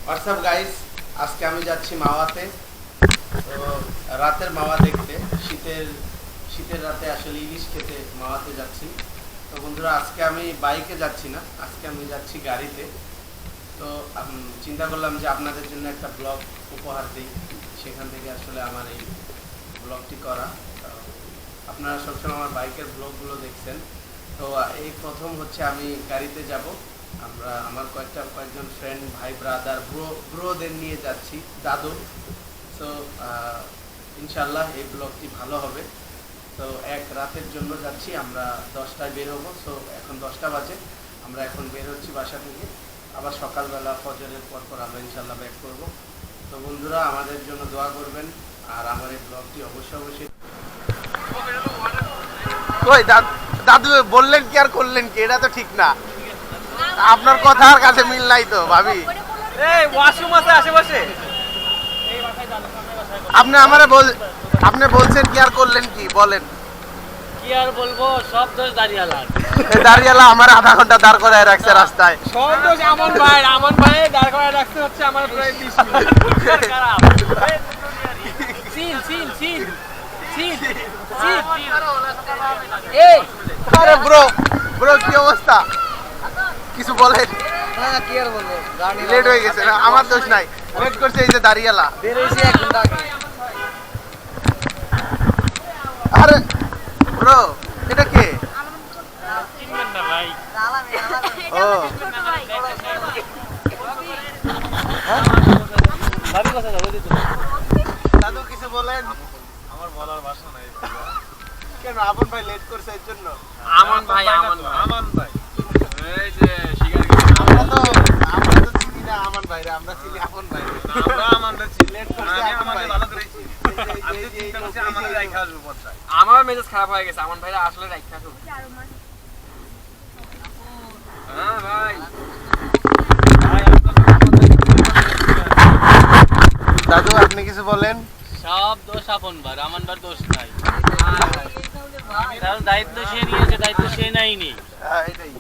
WhatsApp guys, আজকে আমি যাচ্ছি মাওয়াতে। তো রাতের মাওয়া দেখতে, শীতের রাতে আসলে ইলিশ খেতে মাওয়াতে যাচ্ছি। তো বন্ধুরা, আজকে আমি বাইকে যাচ্ছি না, আজকে আমি যাচ্ছি গাড়িতে। তো চিন্তা করলাম যে আপনাদের জন্য একটা ব্লগ উপহার দিই, সেখান থেকে আসলে আমার এই ব্লগটি করা। আপনারা সবসময় আমার বাইকের ব্লগগুলো দেখছেন, তো এই প্রথম হচ্ছে আমি গাড়িতে যাব। আমার কয়েকজন ফ্রেন্ড, ভাই, ব্রাদার, ব্রোদের নিয়ে যাচ্ছি, দাদু। তো ইনশাল্লাহ এই ব্লগটি ভালো হবে। তো এক রাতের জন্য যাচ্ছি, আমরা 10টায় বের হবো। তো এখন 10টা বাজে, আমরা এখন বের হচ্ছি বাসা থেকে। আবার সকালবেলা ফজরের পর আমরা ইনশাল্লাহ ব্যাক করবো। তো বন্ধুরা, আমাদের জন্য দোয়া করবেন, আর আমার এই ব্লগটি অবশ্যই দাদু বললেন কি আর করলেন কি, এটা তো ঠিক না। আপনার কথার কাছে মিল নাই তো ভাবি। এই ওয়াশরুম আছে আশেপাশে। আপনি বলছেন কি আর করলেন কি, বলেন। কি আর বলবো, সব দোষ দাঁড়িয়ালার। দাঁড়িয়ালা আমার আধা ঘন্টা দাঁড় করায় রাখছে রাস্তায়। সব দোষ আমন ভাই দাঁড় করায় রাখতে হচ্ছে আমার প্রায় 20 মিনিট। খারাপ সিন এই আরে ব্রো কি অবস্থা, কিছু বলেন। না কি আর বলবো, লেট হয়ে গেছে না, আমার দোষ নাই, ওয়েট করছে এই যে দাঁড়িয়ালা। বের হইছে 1 ঘন্টা আগে। আরে ব্রো, এটা কে? চিনবেন না ভাই। ও ভাবি কথা বলে দিত। দাদু কিছু বলেন। আমার বলার ভাষা নাই। কেন আপন ভাই লেট করছে এর জন্য? আমান ভাই এই যে শিকার আমরা তো চিনি না আমান ভাইরে, আমরা চিনি আপন ভাইরে। আমরা আমাদের চিনি লেট করছে আপন ভাই। ভালো করেছি। আমি চিন্তা করছি আমাদের রাইখা আসবে পথটায়। আমার মেজাজ খারাপ হয়ে গেছে, আমান ভাইরা আসলে রাইখা আসবে। হ্যাঁ ভাই দাদু আপনি কিছু বলেন। সব দোষ আপন ভাই, আমান ভাইয়ের দোষ নাই। কারণ দায়িত্ব সে নিয়েছে, দায়িত্ব সে নেয়নি। এটাই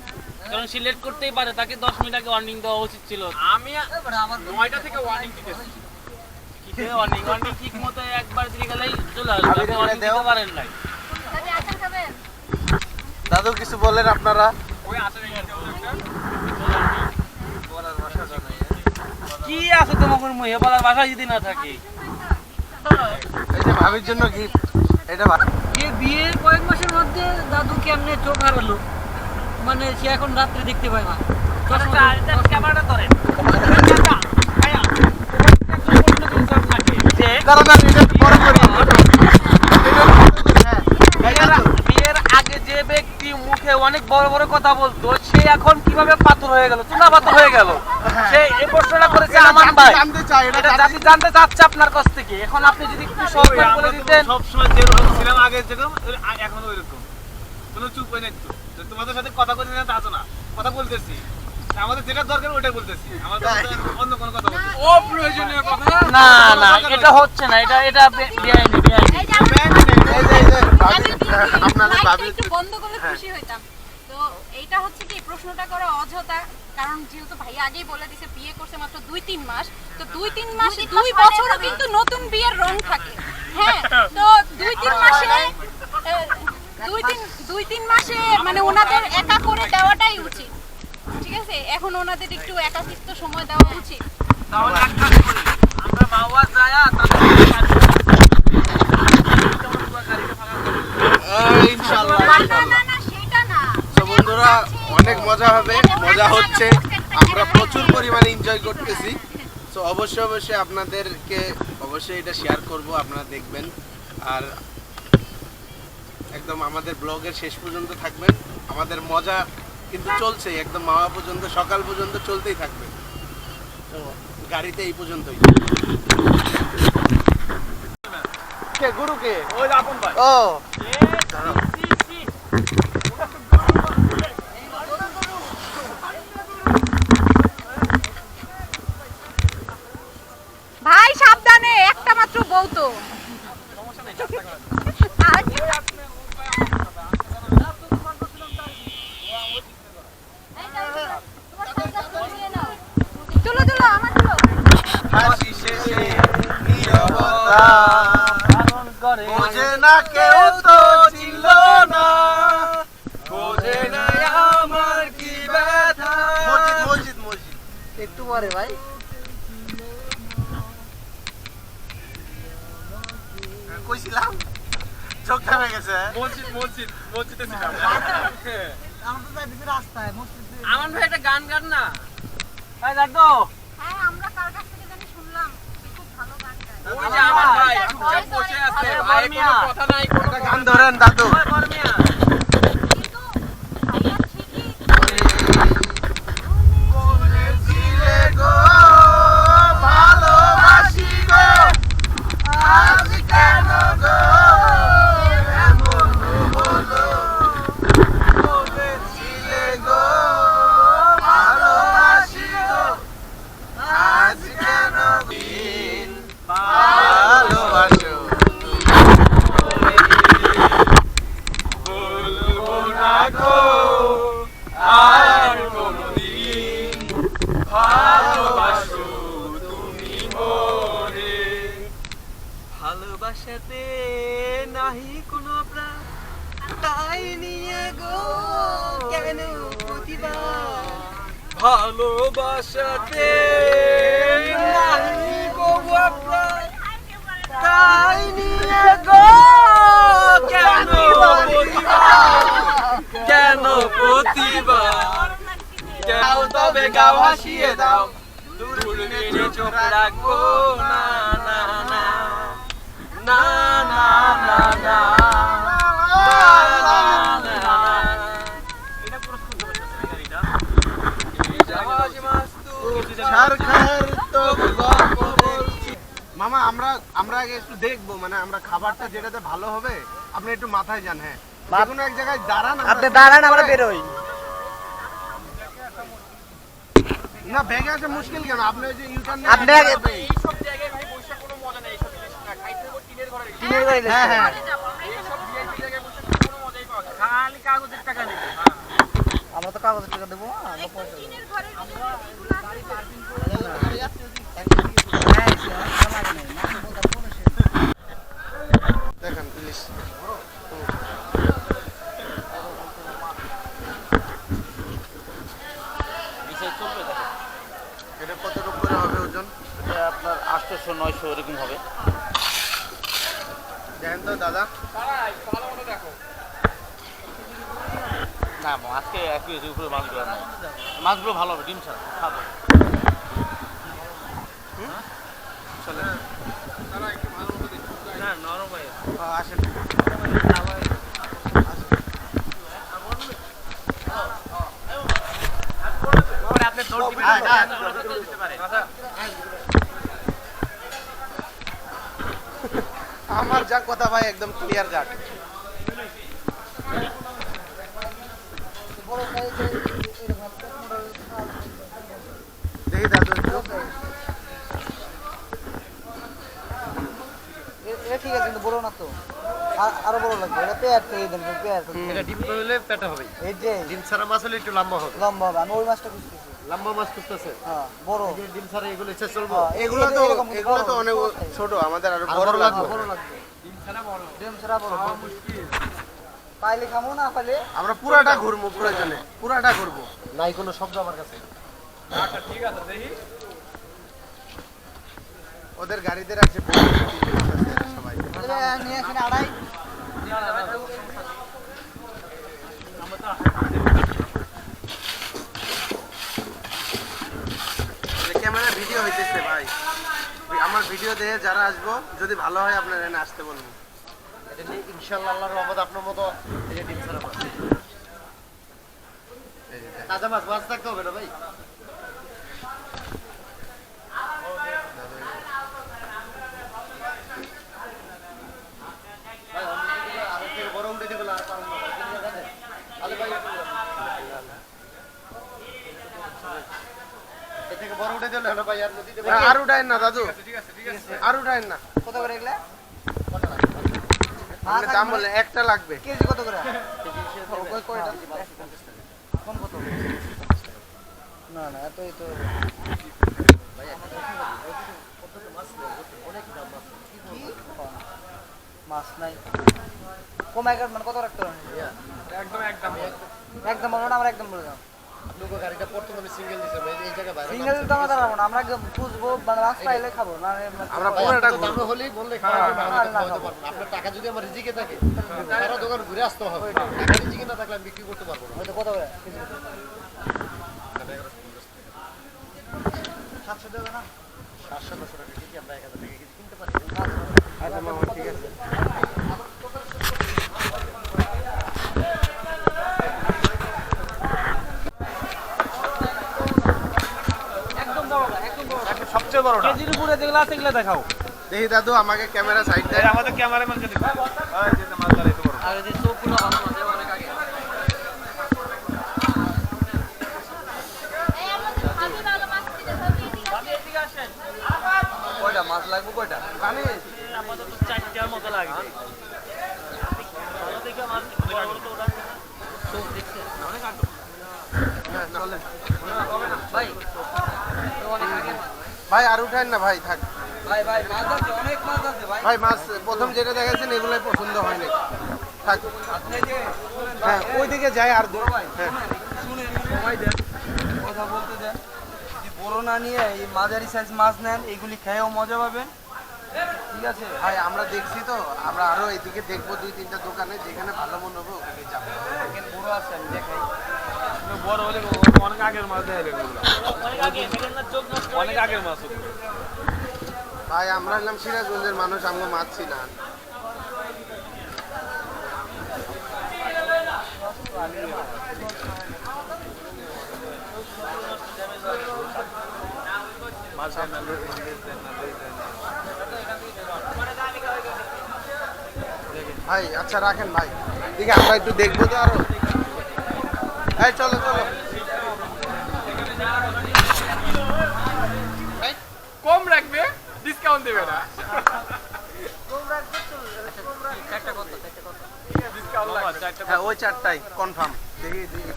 কারণ সে লেট করতেই পারে, তাকে 10 মিনিট আগে ওয়ার্নিং দেওয়া উচিত ছিল। আমি 9টা থেকে ওয়ার্নিং দিতেছি। কিসে ওয়ার্নিং ঠিক মতো একবার দিয়ে গেলেই চলে আসবে। আপনি ওয়ার্নিং দিতে পারেন নাই। দাদু কিছু বলেন আপনারা। ওই আসলে বলার ভাষা জানাই। কি আছে তোমার মুখে বলার ভাষা যদি না থাকে? এই যে ভাবির জন্য গিফট, এটা যে বিয়ের কয়েক মাসের মধ্যে দাদু কেমনে চোখ হারালো, মানে সে এখন রাত্রে দেখতে পায় না। ক্যামেরাটা ধরেন। বিয়ের আগে যে ব্যক্তি মুখে অনেক বড় বড় কথা বলতো, সে এখন কিভাবে পাথর হয়ে গেল, চুনা পাথর হয়ে গেল? সে এই প্রশ্নটা করেছে আমান ভাই। এটা জাতি জানতে চাচ্ছে আপনার কাছ থেকে। এখন আপনি যদি একটু সহজ বলে দিতেন। সবসময় যেরকম ছিলাম আগে, যেরকম এখনো ওইরকম, কোনো চুপ হয়ে নাই তো। তোমাদের সাথে কথা বলতে না তা তো না, কথা বলতেছি, আমাদের যেটা দরকার ওটাই বলতেছি, আমাদের অন্য কোনো কথা বলতেছি। অপ্রয়োজনীয় কথা না, এটা হচ্ছে না, এটা বেআইনি। আপনাদের ভাবি একটু বন্ধ করলে খুশি হইতাম। তো এইটা হচ্ছে কি, প্রশ্নটা করা অযথা, কারণ যেহেতু ভাই আগেই বলে দিছে বিয়ে করছে মাত্র 2-3 মাস। তো 2-3 মাস 2 বছরও কিন্তু নতুন বিয়ের রং থাকে। হ্যাঁ, তো 2-3 মাসে 2-3 মাসে মানে ওনাদের একা করে দেওয়াটাই উচিত। ঠিক আছে, এখন ওনাদের একটু একাকিত্ব সময় দেওয়া উচিত। তাহলে এক কাজ করি, আমরা মাওয়া যায় ইনশাআল্লাহ। না সেটা না। তো বন্ধুরা, অনেক মজা হবে, মজা হচ্ছে, আমরা প্রচুর পরিমাণে এনজয় করতেছি। তো অবশ্যই আপনাদেরকে অবশ্যই এটা শেয়ার করব, আপনারা দেখবেন। আর একদম আমাদের ব্লগের শেষ পর্যন্ত থাকবেন। আমাদের মজা কিন্তু চলছে একদম মাওয়া পর্যন্ত, সকাল পর্যন্ত চলতেই থাকবে। তো গাড়িতে এই পর্যন্তই। কে গুরুকে? ওই আপন ভাই। ও ভাই সাবধানে, একটা মাত্র বউ তো। চলো আমার চলো। হাসি শেষে নীরবতা পালন করে বোঝে না কেউ তো ছিল না বোঝে না আমার কি ব্যথা মসজিদ মসজিদ মসজিদ একটু পরে ভাই কইছিলাম চোখ থেমে গেছে মসজিদে ছিলাম। আমরা তো যাইতেছি রাস্তায় মসজিদে আমান ভাই একটা গান গান না ভাই দেখো হ্যাঁ আমরা কার কাছ থেকে জানি শুনলাম সে খুব ভালো গান গায় ওই যে আমান ভাই চুপচাপ বসে আছে ভাই কোনো কথা নাই কোনো গান ধরেন দাদু ওই বর্মিয়া কিন্তু ভাইয়া ঠিকই বলেছিলে গো ভালোবাসি গো আজ কেন গো এমন হলো বলেছিলে গো ভালোবাসি গো আজ কেন দিন ভালোবাসো বলবো না গো আর কোনদিন ভালোবাসো তুমি মোরে ভালোবাসাতে নাহি কোনো প্রাণ তাই নিয়ে গো কেন প্রতিবার ভালোবাসাতে নাহি কোনো প্রাণ তাই নিয়ে গো কেন প্রতিবার কেন প্রতিবার গাও তবে গাও হাসিয়ে দাও দূরবীনে চোখ রাখবো না না না না না না না এটা পুরো শুনতে পাচ্ছেন না এটা জামাজি মাস্তু সরকার তো গল্প বলছি মামা আমরা আগে একটু দেখবো মানে আমরা খাবারটা যেটাতে ভালো হবে আপনি একটু মাথায় যান হ্যাঁ কোনো এক জায়গায় দাঁড়ান আপনি দাঁড়ান আমরা বেরোই না ব্যাগে আসা মুশকিল কেন আপনি ওই যে ইউটার্ন আপনি আগে এই সব জায়গায় ভাই বসে কোনো মজা নেই সব জিনিস না খাইতে হবে টিনের ঘরে কিনে গেলে হ্যাঁ হ্যাঁ এই সব ভিআইপি জায়গায় বসে কোনো মজাই পাওয়া যায় না। খালি কাগজের টাকা নেবে আমরা তো কাগজের টাকা দেবো আমরা পয়সা দেবো টিনের ঘরের ভিতরে এগুলো আছে দেখেন প্লিজ বিষয় চলবে দেখো এটা কতটুকু করে হবে ওজন এটা আপনার 800 900 এরকম হবে দেখেন তো দাদা না আজকে একই উপরে মাছগুলো নাই মাছগুলো ভালো হবে ডিম ছাড়া খাবো চলে না নরম হয়ে আসেন আপনি দৌড় দিবেন দিতে পারে আমার যা কথা ভাই একদম ক্লিয়ার যাক দেখি দাদু একটু ঠিক আছে কিন্তু বড় না তো আরো বড় লাগবে এটা পেয়ার থেকে দেন পেয়ার এটা ডিম করলে পেটা হবে এই যে ডিম ছাড়া মাছ হলে একটু লম্বা হবে লম্বা হবে আমি ওই মাছটা খুঁজতেছি লম্বা মাছ খুঁজতেছে হ্যাঁ বড় ডিম ছাড়া এগুলো ইচ্ছা চলবো হ্যাঁ, এগুলো তো এরকম এগুলো তো বড়, অনেক বড় ছোট আমাদের আরো বড় লাগবে বড় লাগবে ডিম ছাড়া বড় পাইলে খামো না পাইলে আমরা পুরাটা ঘুরবো প্রয়োজনে পুরাটা ঘুরবো নাই কোনো শব্দ আমার কাছে আচ্ছা ঠিক আছে দেখি ওদের গাড়িতে রাখছে সবাই নিয়ে আসেন আড়াই ক্যামেরা ভিডিও হইতেছে ভাই আমার ভিডিও দেখে যারা আসবো যদি ভালো হয় আপনারা এখানে আসতে বলবো এটা নিয়ে ইনশাআল্লাহ আল্লাহর রহমত আপনার মতো এই যে ডিম ছাড়া মাছ তাজা মাছ মাছ থাকতে হবে না ভাই বড় উঠে দেবে আর পারবো না আলে ভাই এ থেকে বড় উঠে দিলে না ভাই আর নদীতে আর উঠায়েন না দাদু আর উঠায়েন না কত করে এগুলা আপনি দাম বললেন একটা লাগবে কেজি কত করে কয়টা কম কত না না এতই তো ভাই নাই কম এক মানে কত রাখতে পারেন একদম একদম বলো না আমরা একদম বলে দাও লোকো গাড়িটা প্রথমে সিঙ্গেল দিছে ভাই এই জায়গা বাইরে সিঙ্গেল তো আমরা দাঁড়াবো না আমরা একদম খুঁজবো মানে রাস্তায় এলে খাবো না আমরা পুরোটা ঘুরবো হলেই বললে খাওয়াতে পারবো না আপনার টাকা যদি আমার রিজিকে থাকে সারা দোকান ঘুরে আসতে হবে টাকা রিজিকে না থাকলে আমি বিক্রি করতে পারবো না হয়তো কত করে 700 দেবে না 700 টাকা কেজি আমরা 1000 টাকা কেজি কিনতে পারি আচ্ছা মামা ঠিক আছে একদম বড় না একদম বড় সবচেয়ে বড়টা কেজির উপরে যেগুলো আছে এগুলো দেখাও। দেখি দাদু আমাকে ক্যামেরা সাইড এই দেয় আমাদের ক্যামেরাম্যানকে দিন ওই যে মাছ ধরে বড় আর এই যে চোখগুলো ভালো আছে অনেক আগে কয়টা মাছ লাগবে কয়টা আপাতত 4টার মতো লাগবে। ভালো দেখে মাছ বড় বড় তো ওরা চোখ দেখছে অনেক আটো। হ্যাঁ চলেন ভাই তো অনেক আগে ভাই আর উঠান না ভাই থাক ভাই ভাই মাছ আছে অনেক মাছ আছে ভাই ভাই মাছ প্রথম যেটা দেখাচ্ছেন এগুলোই পছন্দ হয়নি থাক আপনি যে হ্যাঁ ওই দিকে যাই আর দূর হ্যাঁ শুনেন সময় দেন কথা বলতে দেন যদি বড় না নিয়ে এই মাঝারি সাইজ মাছ নেন এগুলি খেয়েও মজা পাবেন ঠিক আছে ভাই আমরা দেখছি তো আমরা আরো এদিকে দেখবো 2-3টা দোকানে যেখানে ভালো মনে হবে ওখানে যাবো দেখেন বড় আছে আমি দেখাই বড় হলে অনেক আগের মাছ দেয় এগুলো অনেক আগে দেখেন না চোখ নষ্ট অনেক আগের মাছ ওগুলো। ভাই আমরা হলাম সিরাজগঞ্জের মানুষ আমরা মাছ চিনা মাছ দেন না, লেজ দেন না, লেজ দেন না। ভাই আচ্ছা রাখেন ভাই ঠিক আছে আমরা একটু দেখবো তো আরো এই চলো চলো কম রাখবে ডিসকাউন্ট দেবে না একটা কথা ডিসকাউন্ট লাগবে হ্যাঁ ওই চারটাই কনফার্ম দেখি দেখি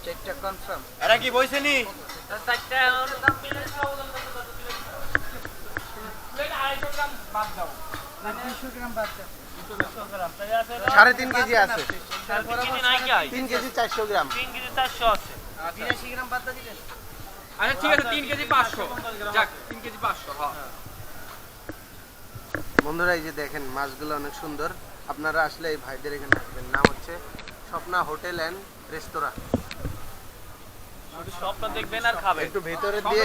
চেকটা কনফার্ম এরা কি বইছে নি 4টা দাম পেলে সব দাম প্লেট 250 গ্রাম বাদ দাও। 200 গ্রাম বাদ দেন 200 গ্রাম তাই আছে 3.5 কেজি আছে 3 কেজি নাই কি 3 কেজি 400 গ্রাম 3 কেজি 400 আছে। 82 গ্রাম বাদ দিবেন আচ্ছা ঠিক আছে 3 কেজি 500 যাক 3 কেজি 500 হ্যাঁ। বন্ধুরা এই যে দেখেন মাছগুলো অনেক সুন্দর আপনারা আসলে এই ভাইদের এখানে আসবেন নাম হচ্ছে স্বপ্না হোটেল এন্ড রেস্তোরাঁ শুধু সবটা দেখবেন আর খাবেন। একটু ভেতরে দিয়ে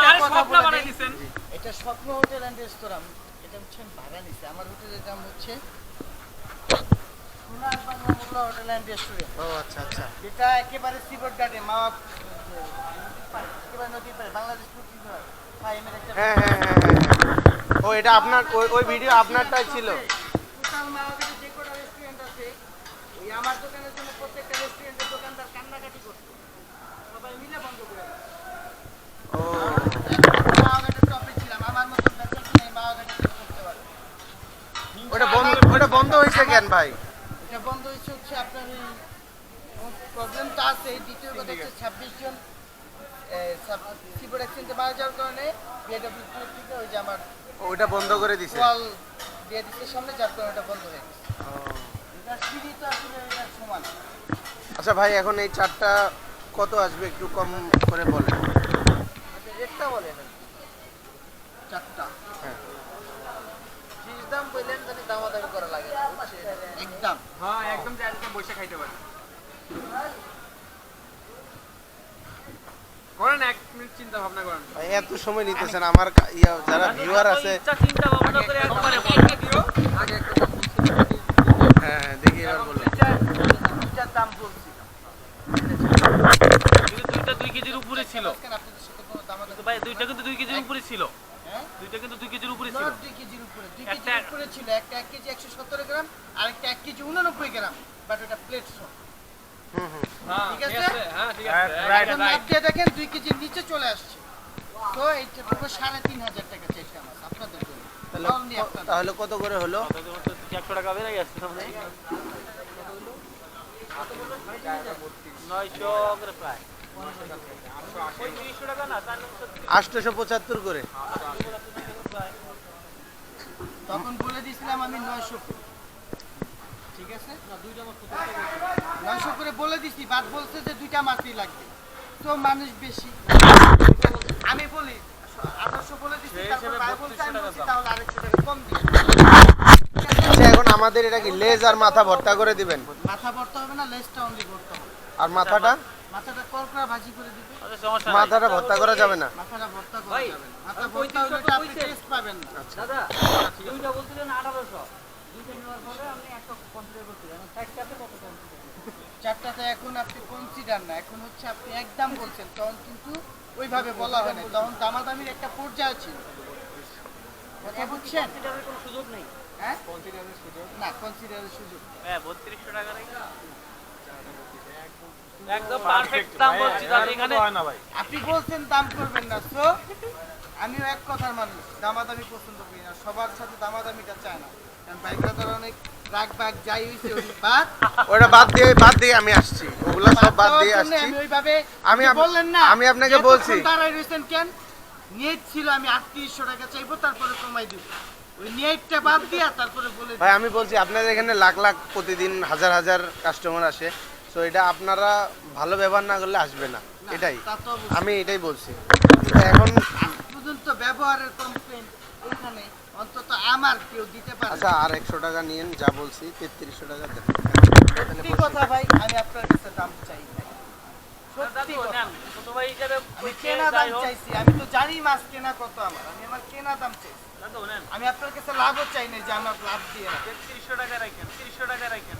আরে স্বপ্ন বানাই দিবেন। এটা স্বপ্ন হোটেল এন্ড রেস্তোরাঁ এটা হচ্ছে ভাড়া নিছে আমার হোটেলের দাম হচ্ছে সোনার বাংলা মোল্লা হোটেল এন্ড রেস্টুরেন্ট ও আচ্ছা আচ্ছা এটা একেবারে সিবট ঘাটে মাওয়া একেবারে নদীর পাড়ে বাংলাদেশ প্রতিদিন ফাইমের একটা হ্যাঁ হ্যাঁ হ্যাঁ হ্যাঁ ও এটা আপনার ওই ভিডিও আপনারটাই ছিল টোটাল মাওয়াতে যে কটা রেস্টুরেন্ট আছে ওই আমার দোকানের জন্য প্রত্যেকটা রেস্টুরেন্টের দোকানদার কান্নাকাটি করতো সবাই মিলে বন্ধ করে দিত। ও মাওয়াঘাটের টপে ছিলাম আমার মতো ব্যবসা কিনে মাওয়াঘাটে করতে পারে ওটা বন্ধ হয়েছে কেন ভাই এটা বন্ধ হয়েছে হচ্ছে আপনার এই প্রবলেমটা আছে দ্বিতীয় কথা হচ্ছে 26 জন সিবোর্ড এক্সচেঞ্জে মারা যাওয়ার কারণে বিএডব্লিউ থেকে ওই যে আমার ওটা বন্ধ করে দিছে ওয়াল দিয়ে দিচ্ছে সামনে যার কারণে এটা বন্ধ হয়ে গেছে এটা সিঁড়ি তো আসলে এটা সমান আচ্ছা ভাই এখন এই চারটা কত আসবে একটু কম করে বলেন রেটটা বলেন চারটা হ্যাঁ ফিস দাম বললেন যদি দামাদামি করা লাগে একদম হ্যাঁ একদম চাইলে বসে খাইতে পারি করেন 1 মিনিট চিন্তা ভাবনা করেন ভাই এত সময় নিতেছেন আমার যারা ভিউয়ার আছে ইচ্ছা চিন্তা ভাবনা করে একবারে দিও। আগে একটা হ্যাঁ হ্যাঁ দেখি এবার বলুন দুইটার দাম বলছি কিন্তু দুইটা 2 কেজির উপরে ছিল। আপনাদের সাথে কোনো দামাদামি তো ভাই দুইটা কিন্তু 2 কেজির উপরে ছিল। হ্যাঁ দুইটা কিন্তু 2 কেজির উপরে ছিল। নট 2 কেজির উপরে 2 একটা- কেজির উপরে ছিল একটা 1 কেজি 117 গ্রাম আর একটা 1 কেজি 89 গ্রাম বাট ওটা প্লেট সহ হুম হুম হ্যাঁ ঠিক আছে? হ্যাঁ ঠিক হ্যাঁ, আছে right, এখন মাপ দিয়ে দেখেন 2 কেজির নিচে চলে আসছে তো এইটা পুরো 3,500 টাকা চাইছে আমার আপনাদের জন্য তাহলে Only আপনাদের। তাহলে কত করে হলো 100 টাকা বেড়ে গেছে সামনে 900 করে প্রায় 300 টাকা না 875 করে তখন বলে দিয়েছিলাম আমি 900 গেছে 900 করে বলে দিছি, বাদ বলছে যে 2টা মাছই লাগবে, তো মানুষ বেশি। আমি বলি 1800 বলে দিছি, তারপর ভাই বলছে আমি বলছি তাহলে আরেকশো টাকা কম দিই। আচ্ছা এখন আমাদের এটা কি লেজ আর মাথা ভর্তা করে দিবেন? মাথা ভর্তা হবে না, লেজটা অনলি ভর্তা হবে। আর মাথাটা? মাথাটা করকরা ভাজি করে দিবে। আচ্ছা সমস্যা নাই। মাথাটা ভর্তা করা যাবে না? মাথাটা ভর্তা করা যাবে না। মাথা ভর্তা হলে তো আপনি টেস্ট পাবেন না। দাদা দুইটা বলছিলেন 1800, দুইটা নেওয়ার পরে আপনি একটা কনসিডার করছিলেন, চারটাতে কত কনসিডার? চারটাতে এখন আপনি কনসিডার না, এখন হচ্ছে আপনি একদম বলছেন, তখন কিন্তু ওইভাবে বলা হয় না, তখন দামাদামির একটা পর্যায়ে ছিল। কথা বুঝছেন? কনসিডারের কোনো সুযোগ নেই। হ্যাঁ না, কনসিডারের সুযোগ নেই। হ্যাঁ 3200 টাকা রেখে একদম পারফেক্ট দাম বলছি দাদা এখানে। হয় না ভাই। আপনি বলছেন দাম করবেন না, সো আমিও এক কথার মানুষ, দামাদামি পছন্দ করি না, সবার সাথে দামাদামিটা চায় না, কারণ বাইকটা তো অনেক রাগ বাগ যাই হইছে ওই বাদ ওটা বাদ দিয়ে আমি আসছি, ওগুলো সব বাদ দিয়ে আসছি। আমি ওইভাবে আমি আপনি বললেন না, আমি আপনাকে বলছি দাঁড়াই রইছেন কেন? নিয়ত ছিল আমি 3800 টাকা চাইবো, তারপরে কমাই দিব, ওই নিয়তটা বাদ দিয়া তারপরে বলে ভাই আমি বলছি আপনাদের এখানে লাখ লাখ প্রতিদিন হাজার হাজার কাস্টমার আসে, তো এটা আপনারা ভালো ব্যবহার না করলে আসবে না, এটাই তা তো অবশ্যই। আমি এটাই বলছি। এখন আজ পর্যন্ত ব্যবহারের কমপ্লেন এখানে অন্তত আমার কেউ দিতে পারে আচ্ছা আর 100 টাকা নিয়েন, যা বলছি 3300 টাকা দেন। সত্যি কথা ভাই, আমি আপনার কাছে দাম চাই না, সত্যি কথা। ছোট ভাই হিসেবে আমি কেনা দাম চাইছি, আমি তো জানি মাছ কেনা কত আমার, আমি আমার কেনা দাম চাইছি। আমি আপনার কাছে লাভও চাই না যে আমার লাভ দিয়ে রাখেন। 3300 টাকা রাখেন, 3300 টাকা রাখেন।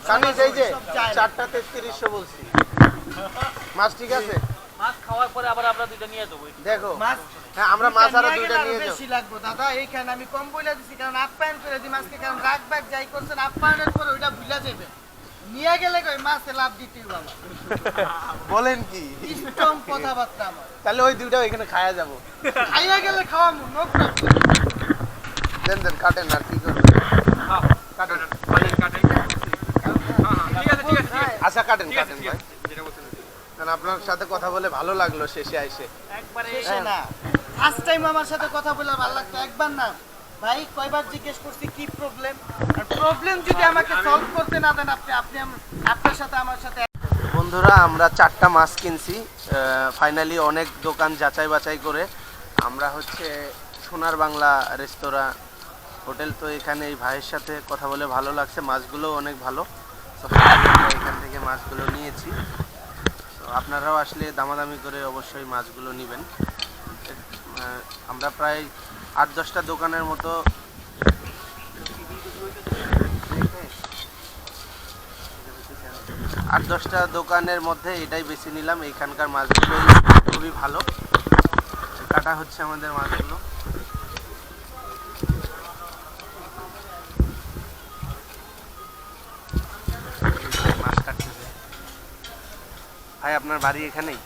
কানি এই যে সব যায় না। চারটা 3300 বলছি, মাছ ঠিক আছে? মাছ খাওয়ার পরে আবার আমরা দুইটা নিয়ে দেবো। দেখো মাছ হ্যাঁ আমরা মাছ আরো নিয়ে গেলে দুইটা আরো নিয়ে যাবো। বেশি লাগবে দাদা, এইখানে আমি কম বইলা দিছি, কারণ আপ্যায়ন করে দিই মাছকে, কারণ রাগ বাগ যাই করছেন আপ্যায়নের পরে ওইটা ভুলা যাবে, নিয়ে গেলে কই মাছে লাভ দিতেই বাবা, বলেন কি? স্ট্রং কথাবার্তা আমার, তাহলে ওই দুইটা ওইখানে খায়া যাবো। খাইয়া গেলে খাওয়ামু, নো প্রবলেম। দেন দেন কাটেন, আর কি করবেন কাটেন। আচ্ছা কাটেন কাটেন ভাই, কারণ আপনার সাথে কথা বলে ভালো লাগলো শেষে আইসে। একবারে শেষে না, ফার্স্ট টাইম আমার সাথে কথা বলে ভালো লাগতো, একবার না ভাই কয়বার জিজ্ঞেস করছি কি প্রবলেম, আর প্রবলেম যদি আমাকে সলভ করতে না দেন আপনি আপনি আপনার সাথে আমার সাথে। বন্ধুরা আমরা 4টা মাছ কিনছি, ফাইনালি অনেক দোকান যাচাই বাছাই করে আমরা হচ্ছে সোনার বাংলা রেস্তোরাঁ হোটেল, তো এখানে এই ভাইয়ের সাথে কথা বলে ভালো লাগছে, মাছগুলো অনেক ভালো, তো ফাইনালি আমরা এখান থেকে মাছগুলো নিয়েছি। তো আপনারাও আসলে দামাদামি করে অবশ্যই মাছগুলো নেবেন। আমরা প্রায় 8-10টা দোকানের মতো 8-10টা দোকানের মধ্যে এটাই বেছে নিলাম, এইখানকার মাছগুলো খুবই ভালো, কাটা হচ্ছে আমাদের মাছগুলো। মাছ কাটতেছে ভাই, আপনার বাড়ি এখানেই?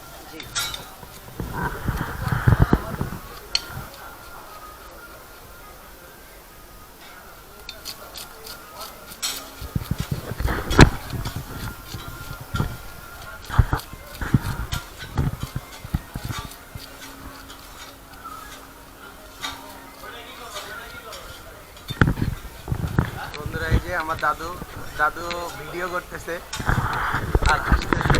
বন্ধুরা এই যে আমার দাদু ভিডিও করতেছে আর হাসতেছে।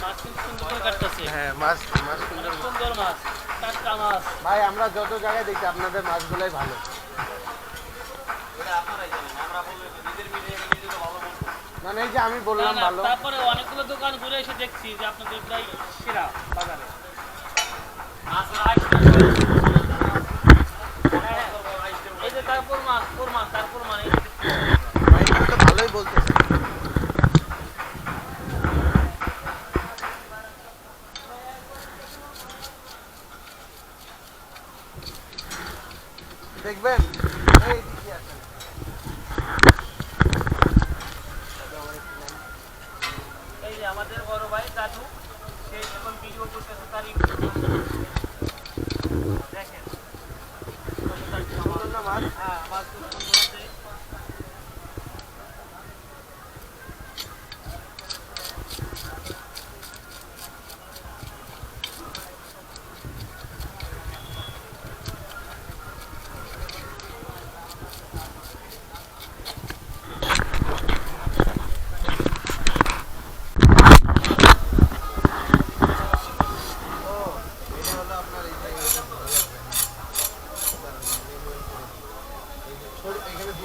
মাছ কিন্তু সুন্দর করে কাটতেছে। হ্যাঁ মাছ সুন্দর। সুন্দর মাছ, টাটকা মাছ। ভাই আমরা যত জায়গায় দেখি আপনাদের মাছগুলোই ভালো। মানে এই যে আমি বললাম না, না, ভালো, তারপরে অনেকগুলো দোকান ঘুরে এসে দেখছি যে আপনাদের প্রায় সেরা বাজারে। হ্যাঁ, এই যে তারপর মাছ এই যে ভাই তো ভালোই বলতেছে। দেখবেন এই দিকে আসেন। এই যে আমাদের বড় ভাই দাদু, সে এখন ভিডিও করতেছে, তারই দেখেন মাছ হ্যাঁ মাছ খুব সুন্দর আছে।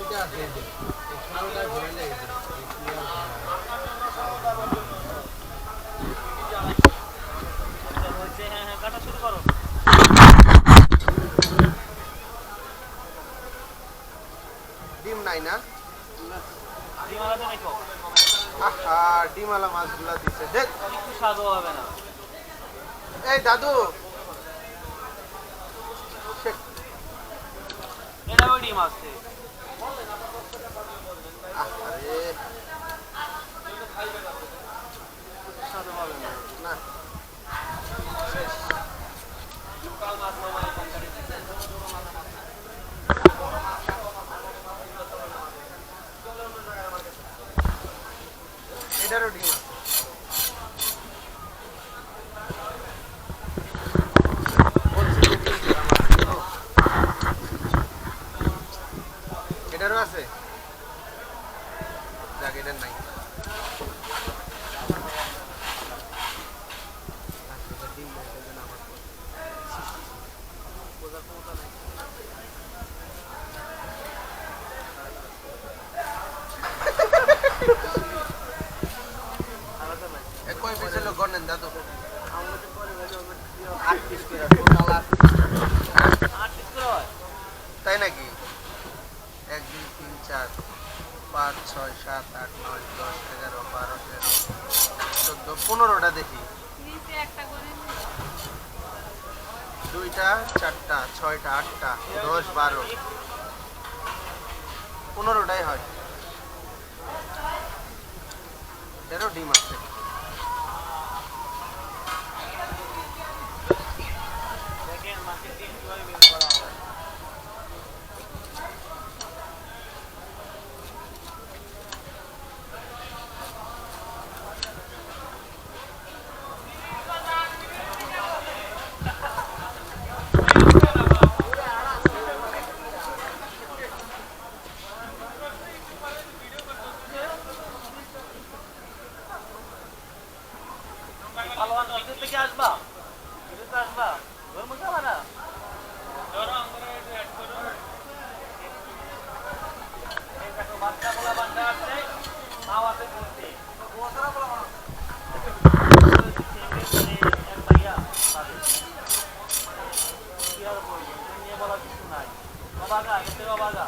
দুইটা আছে এই যে এই ছোটটা ধরে লেগেছে হ্যাঁ কাটা শুরু করো। ডিম নাই না ডিমালা তো নাইকো আহা ডিমালা মাছগুলা দিছে দেখ একটু স্বাদ হবে না। এই দাদু এটাও ডিম আছে। আরে স্বাদ হবে না। না এটারও ডিম আছে এটারও আছে যাক এটার নাই ডিম নাই তাই জন্য আমার বোঝার ক্ষমতা নাই কই পিছে লোক গনেন দাদু আমাদের পরিবারে 8 পিস করে টোটাল 8 আর্টিস্ট করে হয়। তাই নাকি 1 2 3 4 5 6 7 8 9 10 11 12 13 14 15টা দেখি নিচে একটা করে দুইটা চারটা ছয়টা আটটা 10 12 15টাই হয় এরও ডিম আছে দেখেন মাছের ডিম কিভাবে বের করা হয়। পালোয়ান ভিতর থেকে আসবা, ভিতর থেকে আসবা, ওর মধ্যে আবার না। এই দেখো বাচ্চা বলা বাচ্চা আছে, মাও আছে ঘুরতে। এক ভাইয়া তাদের। কি আর বলবো, এটা নিয়ে বলার কিছু নাই। অবাগা, এতে অবাগা।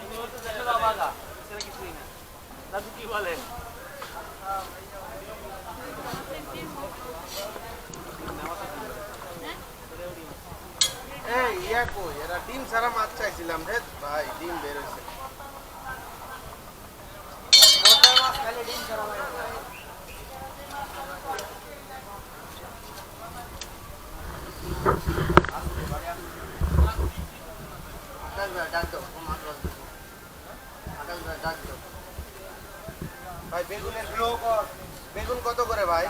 এগুলো হচ্ছে দেশের অবাগা, সেটা কিছুই না। দাদু কি বলেন? এই ইয়া কই এরা ডিম ছাড়া মাছ চাইছিলাম রে ভাই ডিম বের হইছে মোটা মাছ খালি ডিম ছাড়া হয় না ভাই বেগুনের বেগুন কত করে ভাই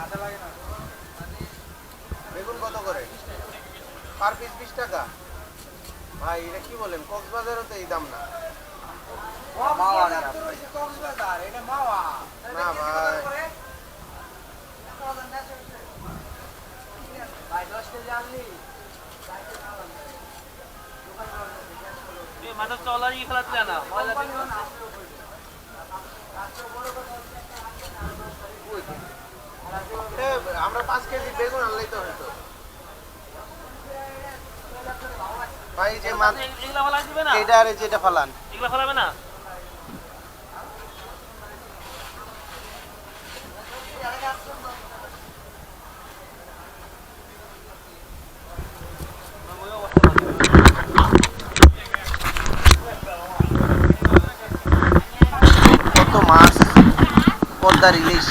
বেগুন কত করে পার পিস 20 টাকা ভাই এটা কি বলেন কক্সবাজারও তো এই দাম না না ভাই মাথার চলারই খেলাতে না আমরা 5 কেজি বেগুন আনলেই তো হতো ভাই যে মাছ এগুলা ফেলা দিবে না এটা আর যেটা ফালান এগুলা ফেলাবে না কত মাছ পদ্মার ইলিশ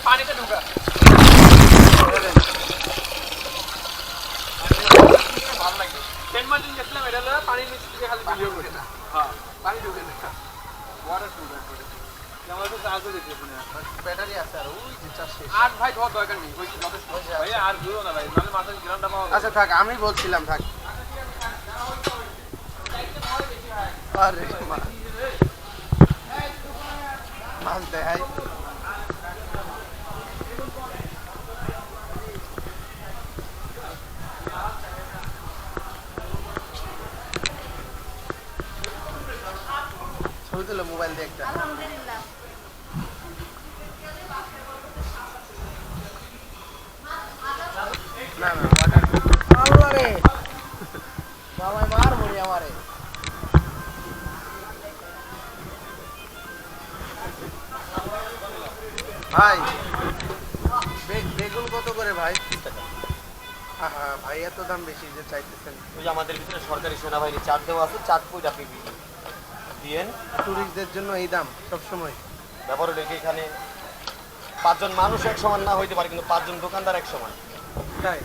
পানিতে ঢুকা আমার তো চার্জ দিতে শুনে ব্যাটারি আছে আর ওই যে চার শেষ। আর ভাই ধর দরকার নেই ওই যথেষ্ট। ভাই আর দিও না ভাই মানে মাথায় গ্রামটা পাওয়া আচ্ছা থাক, আমি বলছিলাম থাক। আরে মাছ দেখাই। ছবি তুলো মোবাইল দিয়ে একটা। আলহামদুলিল্লাহ। না না ওয়াটার আল্লাহ রে বাবা মার মরি আমারে। ভাই বেগুন কত করে ভাই? 30 টাকা। আহা ভাই এত দাম বেশি যে চাইতেছেন। ওই যে আমাদের ভিতরে সরকারি সেনাবাহিনী চার্ট দেওয়া আছে, চার্ট বই আপনি দিয়েন। টুরিস্টদের জন্য এই দাম সবসময়। ব্যাপার হলো কি, এখানে 5 জন মানুষ এক সমান না হইতে পারে, কিন্তু 5 জন দোকানদার এক সমান। তাই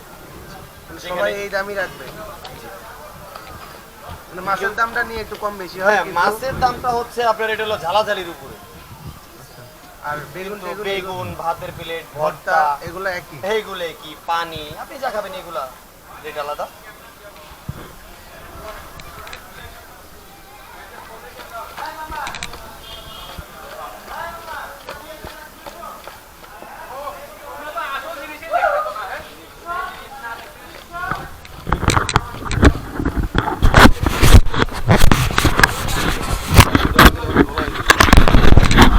সবাই এই দামই রাখবে? মানে মাছের দামটা নিয়ে একটু কম বেশি হয় হ্যাঁ, কিন্তু- মাছের দামটা হচ্ছে আপনার এটা হলো ঝালাঝালির উপরে। আর বেগুন কিন্তু বেগুন, ভাতের প্লেট, ভর্তা ভর্তা এগুলো একই। এইগুলো কি পানি আপনি যা খাবেন এগুলা রেট আলাদা।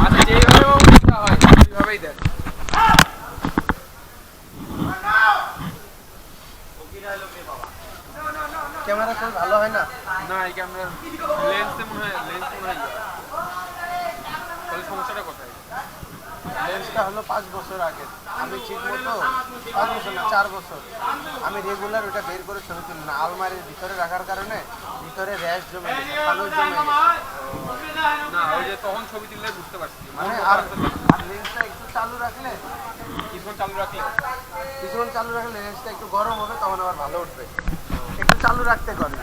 আচ্ছা যেইভাবে হয় সেইভাবেই দেন। ক্যামেরা খুব ভালো হয় না। না এই ক্যামেরার লেন্সে মনে হয় তাহলে সমস্যাটা কোথায়? লেন্সটা হলো 5 বছর আগে। আমি ঠিক মতো 5 বছর না 4 বছর আমি রেগুলার ওটা বের করে ছবি তুলি না। আলমারির ভিতরে রাখার কারণে ভিতরে র্যাশ জমে গেছে, ফানুস জমে গেছে। না ওই যে তখন ছবি তুললে বুঝতে পারছি মানে আর লেন্সটা একটু চালু রাখলে, কিছুক্ষণ চালু রাখলে কিছুক্ষণ চালু রাখলে লেন্সটা একটু গরম হবে, তখন আবার ভালো উঠবে। একটু চালু রাখতে পারবে।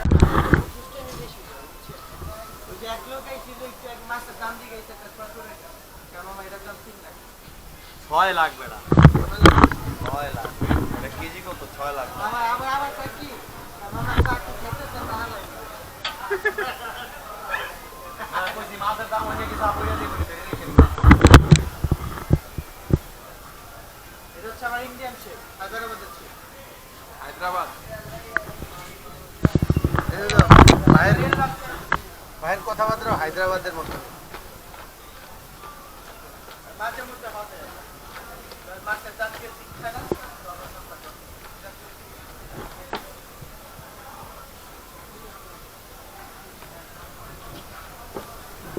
ওই যে এক লোক আইছিল একটু এক মাসের দাম দিয়ে গেছে একটা ছোট রেখা কেমন এটার দাম 3 লাখ 6 লাখ বেড়া, 6 লাখ এটা কেজি কত? 6 লাখ। আমার কয় কি আমার চাকরি খেতে তো না লাগে আর কইছি মাছের দাম হয়ে গেছে, আপনি দিয়ে দিবেন। এটা হচ্ছে আমার ইন্ডিয়ান শেফ হায়দ্রাবাদের শেফ হায়দ্রাবাদ এই যে ভাইয়ের কথাবার্তা হায়দ্রাবাদের মতো। মাঝে মধ্যে হবে মাছের দাম কে ঠিক থাকে না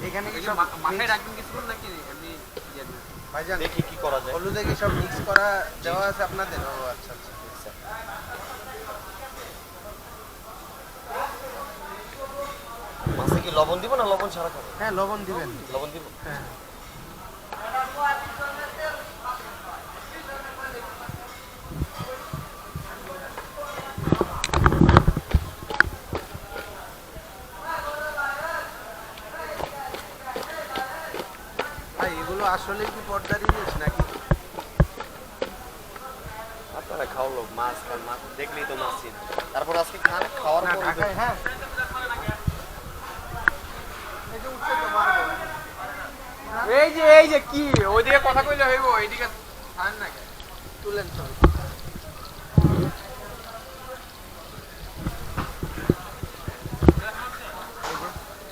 এখানে কি এই যে সব মাথায় রাখবেন কিছুক্ষণ নাকি এমনি ইয়ে দিবেন? ভাইজান দেখি কি করা যায়। হলুদে কি সব মিক্স করা দেওয়া আছে আপনাদের? ও আচ্ছা আচ্ছা। মাছে কি লবণ দিব না লবণ ছাড়া খাবে? হ্যাঁ লবণ দিবেন। লবণ দিব। হ্যাঁ ভাই এগুলো আসলে কি পর্দার ইলিশ নাকি? আপনারা খাও লোক মাছ খান, মাছ দেখলেই তো মাছ চিন। তারপর আজকে খান, খাওয়ার না পর ঢাকায় হ্যাঁ এই যে উঠছে তো মারবো। এই যে কি ওইদিকে কথা কইলে হইব, এইদিকে ছাড়েন না কেন? তুলেন ছবি।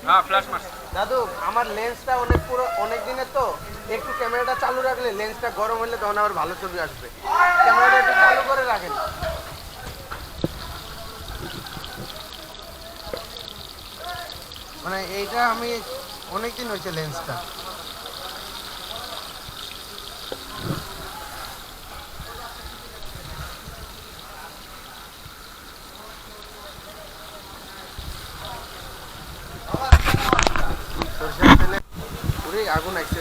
হ্যাঁ ফ্ল্যাশ মারছে। দাদু আমার লেন্সটা অনেক দিনের তো, একটু ক্যামেরাটা চালু রাখলে লেন্সটা গরম হলে তখন আবার ভালো ছবি আসবে। ক্যামেরাটা একটু চালু করে রাখেন। মানে এইটা আমি অনেকদিন হয়েছে লেন্সটা। সরষের তেলে পুরো আগুন আসছে।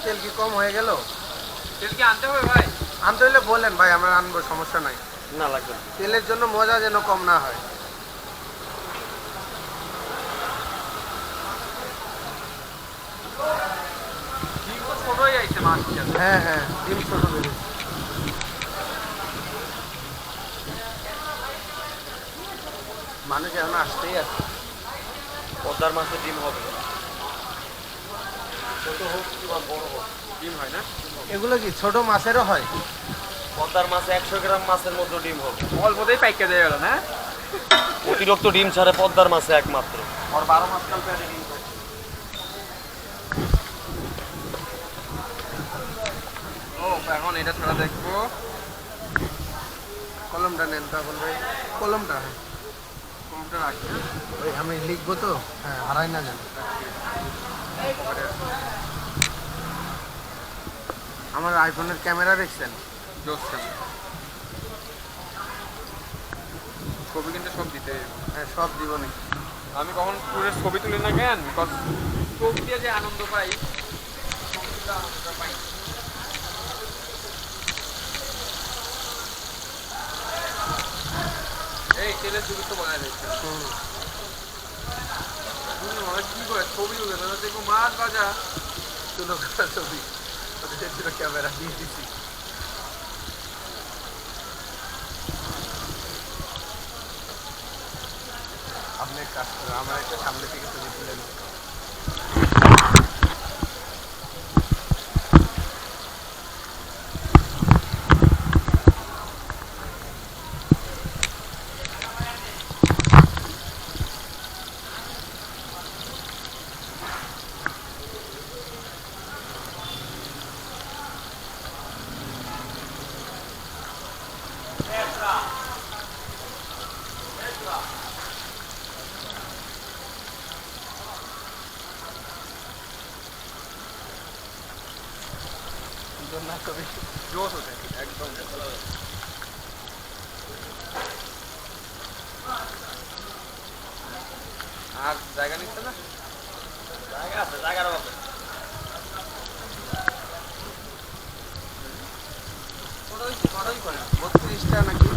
তেল কি কম হয়ে গেল? তেল কি আনতে হবে ভাই? আনতে হলে বলেন ভাই, আমরা আনবো, সমস্যা নাই। না লাগবে না। তেলের জন্য মজা যেন কম না হয়। আসছে হ্যাঁ হ্যাঁ, ডিম ছোট বেরিয়েছে। মানুষ এখন আসতেই আছে। পদ্মার মাছের ডিম হবে, ছোট হোক কিংবা বড় হোক ডিম হয় না এগুলো কি ছোট মাছেরও হয়? পদ্মার মাছে 100 গ্রাম মাছের মধ্যে ডিম হবে। অল্পতেই পাইকা দিয়ে গেল না অতিরিক্ত ডিম ছাড়ে পদ্মার মাছে একমাত্র। আর 12 মাস কাল পেটে ডিম থাকে। ও এখন এটা ছাড়া দেখবো কলমটা নেন তখন ভাই, কলমটা। হ্যাঁ কোনটা রাখি না ওই আমি লিখবো তো, হ্যাঁ হারাই না জানি। আমার আইফোনের ক্যামেরা দেখছেন? জোস কেমন ছবি কিন্তু সব দিতে হ্যাঁ সব জীবনে। আমি কখন ট্যুরের ছবি তুলি না কেন বিকজ ছবি দিয়ে যে আনন্দ পাই এই তেলের ছবি তো বানায় দিচ্ছে কি করে ছবি তুলে দেখো মাছ ভাজা তুলো করা ছবি, ওদের জন্য ক্যামেরা দিয়ে দিচ্ছি। আপনি এক কাজ করুন, আমার একটা সামনে থেকে ছবি তুলে নিন। সুন্দর না ছবি? জোস হতে একদম আর জায়গা নিচ্ছে না জায়গা আছে, জায়গার অভাবে। কটাই করেন 32টা নাকি?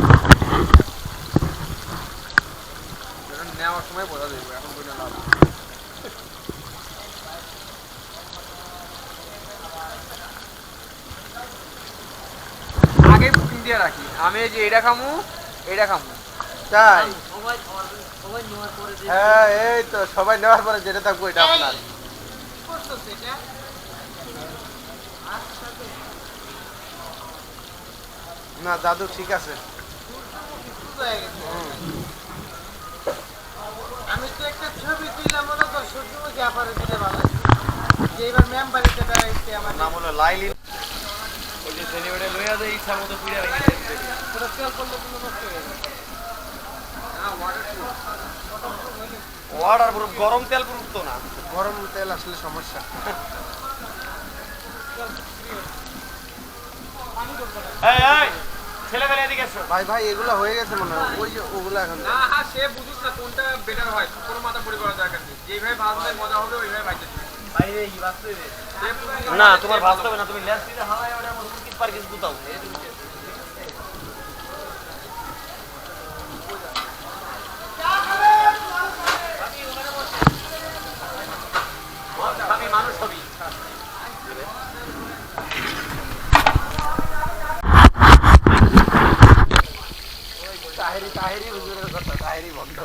নেওয়ার সময় বোঝা যাবে এখন বলে লাভ আগে বুকিং দিয়ে রাখি আমি এই যে এটা খামু তাই? হ্যাঁ এই তো সবাই নেওয়ার পরে যেটা থাকবো এটা আপনার। না দাদু ঠিক আছে। আমি তো একটা ছবি তুললাম, মনে কর সূর্যমুখী আপারে দিলে ভালো লাগবে। যে এবার ম্যাম বাড়িতে বেড়াইছে আমার নাম হলো লাইলি। ওই যে ছেলেবেড়ে লইয়া যায় ইচ্ছা মতো পিড়ে পুরো তেল করলে কোনো নষ্ট হয়ে যাবে। ওয়াটার প্রুফ, গরম তেল প্রুফ তো না। গরম তেল আসলে সমস্যা। এই এই ছেলেবেলে এদিকে এসো। ভাই ভাই এগুলো হয়ে গেছে মনে হয়, ওই যে ওগুলো এখন না হ্যাঁ সে বুঝুক না কোনটা বেটার হয় কোনো মাথা পড়ে করার দরকার নেই যেইভাবে ভাজলে মজা হবে ওইভাবে ভাজতে দিবে না তোমার ভাবতে হবে না, তুমি লেন্স দিয়ে হাওয়ায় ওটা মতো কি পার কিছু গুতাও। আমি মানুষ হবি। তাহেরি হুজুরের কথা, তাহেরি বন্ধ।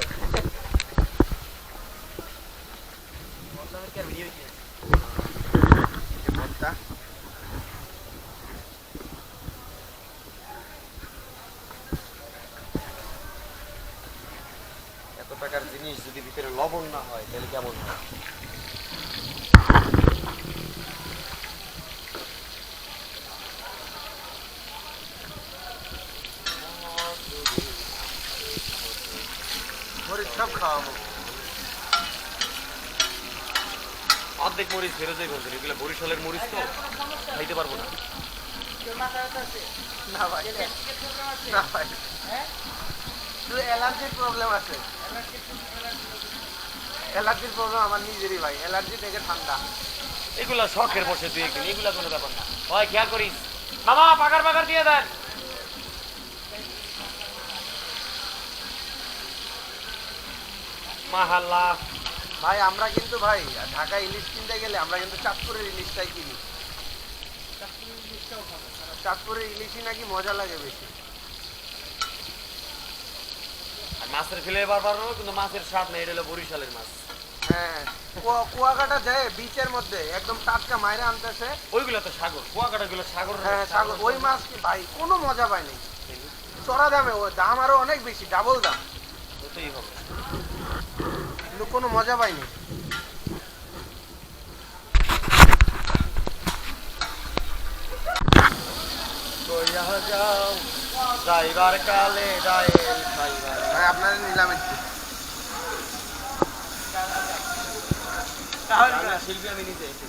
বন্ধটা এত টাকার জিনিস যদি ভিতরে লবণ না হয় তাহলে কেমন হয়? মরিচ সব খাওয়াবো। অর্ধেক মরিচ ফেরত যাই বলছেন, এগুলো বরিশালের মরিচ তো খাইতে পারবো না। না ভাই না ভাই, শুধু অ্যালার্জির প্রবলেম আছে। অ্যালার্জির প্রবলেম আমার নিজেরই ভাই, অ্যালার্জি থেকে ঠান্ডা। এগুলা শখের বসে তুই একদিন, এগুলা কোনো ব্যাপার না। হয় খেয়াল করিস মামা, পাকার দিয়ে দেন। মাহাল্লা ভাই আমরা কিন্তু ভাই ঢাকা ইলিশ কিনতে গেলে আমরা কিন্তু চাঁদপুরের ইলিশটাই কিনি। চাঁদপুরের ইলিশই নাকি মজা লাগে বেশি। আর মাছের ফ্লেভার বাড়ানো কিন্তু মাছের স্বাদ নেই, এটা হলো বরিশালের মাছ। হ্যাঁ, কুয়াকাটা যায় বিচের মধ্যে একদম টাটকা মাইরে আনতেছে। ওইগুলো তো সাগর, কুয়াকাটা গুলো সাগর। হ্যাঁ সাগর, ওই মাছ কি ভাই কোনো মজা পায়নি, চড়া দামে, ও দাম আরো অনেক বেশি, ডাবল দাম, হতেই হবে। কিন্তু কোনো মজা পাইনি। কইয়া যাও যাইবার কালে ডায়েল খাইবার। ভাই আপনাদের নিলাম একটু। শিল্পী আমি নিজে এসে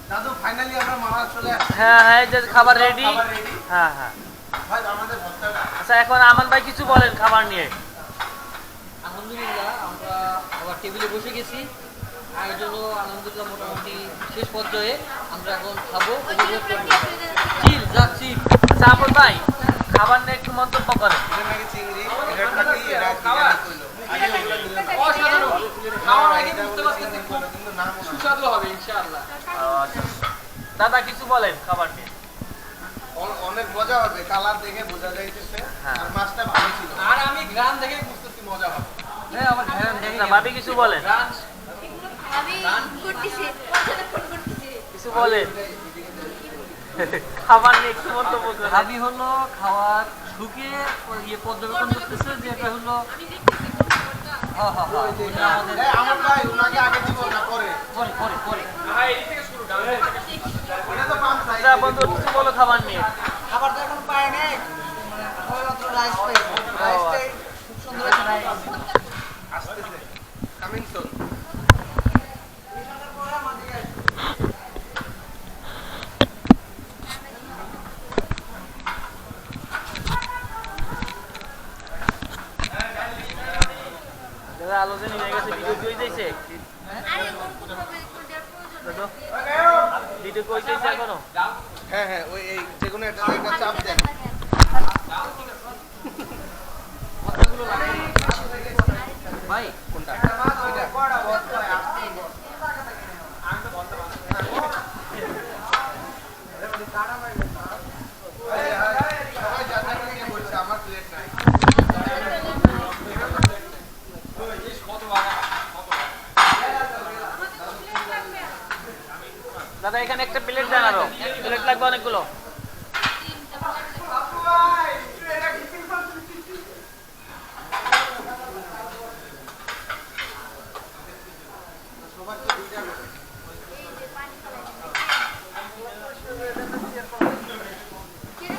দাদু ফাইনালি আমরা মামা চলে আসছি। হ্যাঁ হ্যাঁ, এই যে খাবার রেডি। খাবার ready? হ্যাঁ হ্যাঁ। ভাই আমাদের ভর্তাটা আচ্ছা, এখন আমান ভাই কিছু বলেন খাবার নিয়ে। আলহামদুলিল্লাহ আমরা আবার টেবিলে বসে গেছি, আয়োজনও আলহামদুলিল্লাহ মোটামুটি শেষ পর্যায়ে। আমরা এখন খাবো, উপভোগ করবো। চিল যা চিল। আচ্ছা আপন ভাই, খাবার নিয়ে একটু মন্তব্য করেন। এটা নাকি চিংড়ি, এটা নাকি এরা কি জানি কইলো। আগে ওগুলো নিলাম। অসাধারণ। খাওয়ার আগে বুঝতে পারতেছি খুব কিন্তু নাম মনে হয় না। সুস্বাদু হবে ইনশাআল্লাহ। দাদা কিছু বলেন খাবার নিয়ে। অনেক মজা হবে, কালার দেখে বোঝা যাইতেছে। হ্যাঁ। আর মাছটা ভালো ছিল। আর আমি গ্রাম দেখে বুঝতেছি মজা হবে। হ্যাঁ আমার ঘ্রাণ দেখে আচ্ছা, ভাবি কিছু বলেন। গ্রাম আমি করতেছি, ফোন করতেছি। কিছু বলেন খাবার নিয়ে একটু মন্তব্য করেন। ভাবি হলো খাওয়ার ঢুকে ইয়ে পর্যবেক্ষণ করতেছে যে এটা হলো হ্যাঁ হ্যাঁ হ্যাঁ ওটা আমাদের এই আমার ভাই উনাকে আগে দিব না পরে। পরে পরে পরে এটা তো পাম আচ্ছা বন্ধু, কিছু বলো খাবার নিয়ে। খাবার তো এখন পায় নাই, সবেমাত্র রাইস পাইছি। রাইসটাই খুব সুন্দর একটা রাইস। আসতেছে, কামিং সুন। দাদা আলোচনা হয়ে গেছে, ভিডিও কই দিয়েছে? আরে কোন ভাবে একটু দেওয়ার প্রয়োজন। দাদা ভিডিও কই দিয়েছে এখনো? হ্যাঁ হ্যাঁ, ওই এই যেকোনো একটা জায়গায় চাপ দেন। ভাই কোনটা? সবাই যাদের নিয়ে বলছে আমার প্লেট নাই। দাদা এখানে একটা প্লেট দেন, আরো প্লেট লাগবে অনেকগুলো।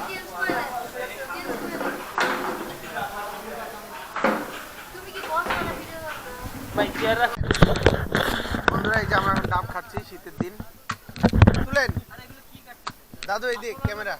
চেঞ্জ করে দেন, চেঞ্জ করে দেন। তুমি কি বস না ভিডিও করবে? ভাই চেয়ার রাখ। বন্ধুরা এই যে আমরা এখন ডাব খাচ্ছি শীতের দিন। তুলেন দাদু, এই দিক ক্যামেরা।